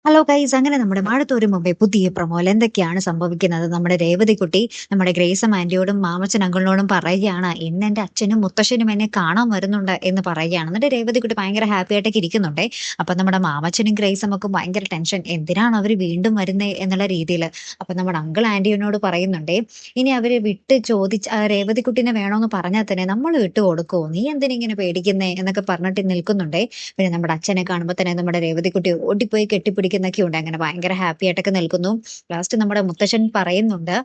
Hello guys, അങ്ങനെ നമ്മുടെ മഴത്തോരു മുമ്പേ പുതിയ പ്രൊമോയിൽ എന്തൊക്കെയാണ് സംഭവിക്കുന്നത്? നമ്മുടെ രേവതിക്കുട്ടി നമ്മുടെ ഗ്രേസം ആന്റിയോടും മാമച്ചൻ അങ്കിളിനോടും പറയുകയാണ്, ഇന്ന് എന്റെ അച്ഛനും മുത്തശ്ശനും എന്നെ കാണാൻ വരുന്നുണ്ട് എന്ന് പറയുകയാണ്. എന്നിട്ട് രേവതിക്കുട്ടി ഭയങ്കര ഹാപ്പി ആയിട്ടൊക്കെ ഇരിക്കുന്നുണ്ടേ. അപ്പൊ നമ്മുടെ മാമച്ചനും ഗ്രേസും ഒക്കെ ഭയങ്കര ടെൻഷൻ, എന്തിനാണ് അവർ വീണ്ടും വരുന്നത് എന്നുള്ള രീതിയിൽ. അപ്പൊ നമ്മുടെ അങ്കിൾ ആന്റിയോനോട് പറയുന്നുണ്ടേ, ഇനി അവര് വിട്ട് രേവതിക്കുട്ടിനെ വേണോന്ന് പറഞ്ഞാൽ തന്നെ നമ്മൾ വിട്ടു കൊടുക്കുവോ, നീ എന്തിനിങ്ങനെ പേടിക്കുന്നേ എന്നൊക്കെ പറഞ്ഞിട്ട് നിൽക്കുന്നുണ്ടേ. പിന്നെ നമ്മുടെ അച്ഛനെ കാണുമ്പോൾ തന്നെ നമ്മുടെ രേവതിക്കുട്ടി ഓടിപ്പോയി കെട്ടിപ്പിടിക്കുന്നൊക്കെ ഉണ്ട്. അങ്ങനെ ഭയങ്കര ഹാപ്പി ആയിട്ടൊക്കെ നിൽക്കുന്നു. ലാസ്റ്റ് നമ്മുടെ മുത്തശ്ശൻ പറയുന്നുണ്ട്,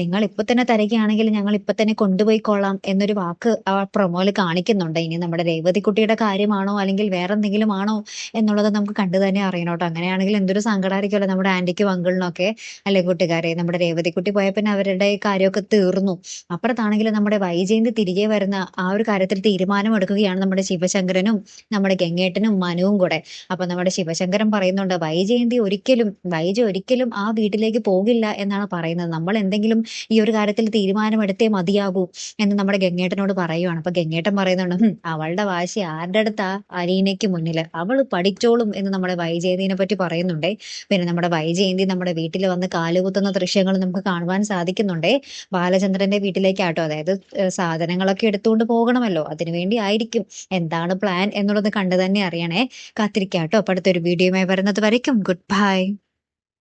നിങ്ങൾ ഇപ്പൊ തന്നെ തരികയാണെങ്കിൽ ഞങ്ങൾ ഇപ്പൊ തന്നെ കൊണ്ടുപോയിക്കൊള്ളാം എന്നൊരു വാക്ക് ആ പ്രൊമോയിൽ കാണിക്കുന്നുണ്ട്. ഇനി നമ്മുടെ രേവതിക്കുട്ടിയുടെ കാര്യമാണോ അല്ലെങ്കിൽ വേറെ എന്തെങ്കിലും ആണോ എന്നുള്ളത് നമുക്ക് കണ്ടു തന്നെ അറിയണം കേട്ടോ. അങ്ങനെയാണെങ്കിൽ എന്തൊരു സങ്കടമായിരിക്കുമല്ലോ നമ്മുടെ ആന്റിക്കും അങ്കിളിനും ഒക്കെ, അല്ലെ കൂട്ടുകാരെ. നമ്മുടെ രേവതിക്കുട്ടി പോയ പിന്നെ അവരുടെ കാര്യമൊക്കെ തീർന്നു. അപ്പുറത്താണെങ്കിൽ നമ്മുടെ വൈജയന്തി തിരികെ വരുന്ന ആ ഒരു കാര്യത്തിൽ തീരുമാനം എടുക്കുകയാണ് നമ്മുടെ ശിവശങ്കരനും നമ്മുടെ ഗംഗേട്ടനും മനുവും കൂടെ. അപ്പൊ നമ്മുടെ ശിവശങ്കരൻ പറയുന്നുണ്ട്, വൈജ ഒരിക്കലും ആ വീട്ടിലേക്ക് പോകില്ല എന്നാണ് പറയുന്നത്. നമ്മൾ എന്തെങ്കിലും ഈ ഒരു കാര്യത്തിൽ തീരുമാനമെടുത്തേ മതിയാകൂ എന്ന് നമ്മുടെ ഗംഗേട്ടനോട് പറയുവാണ്. അപ്പൊ ഗംഗേട്ടൻ പറയുന്നുണ്ട്, അവളുടെ വാശി ആരുടെ അടുത്താ, അലീനയ്ക്ക് മുന്നിൽ അവള് പഠിച്ചോളും എന്ന് നമ്മുടെ വൈജയന്തിനെ പറ്റി പറയുന്നുണ്ടേ. പിന്നെ നമ്മുടെ വൈജയന്തി നമ്മുടെ വീട്ടിൽ വന്ന് കാലുകുത്തുന്ന ദൃശ്യങ്ങൾ നമുക്ക് കാണുവാൻ സാധിക്കുന്നുണ്ടേ. ബാലചന്ദ്രന്റെ വീട്ടിലേക്കാട്ടോ, അതായത് സാധനങ്ങളൊക്കെ എടുത്തുകൊണ്ട് പോകണമല്ലോ, അതിനുവേണ്ടി ആയിരിക്കും. എന്താണ് പ്ലാൻ എന്നുള്ളത് കണ്ടു തന്നെ അറിയണേ. കാത്തിരിക്കാട്ടോ. അപ്പൊ അടുത്തൊരു വീഡിയോയുമായി വരുന്നത് വരയ്ക്കും ഗുഡ് ബൈ.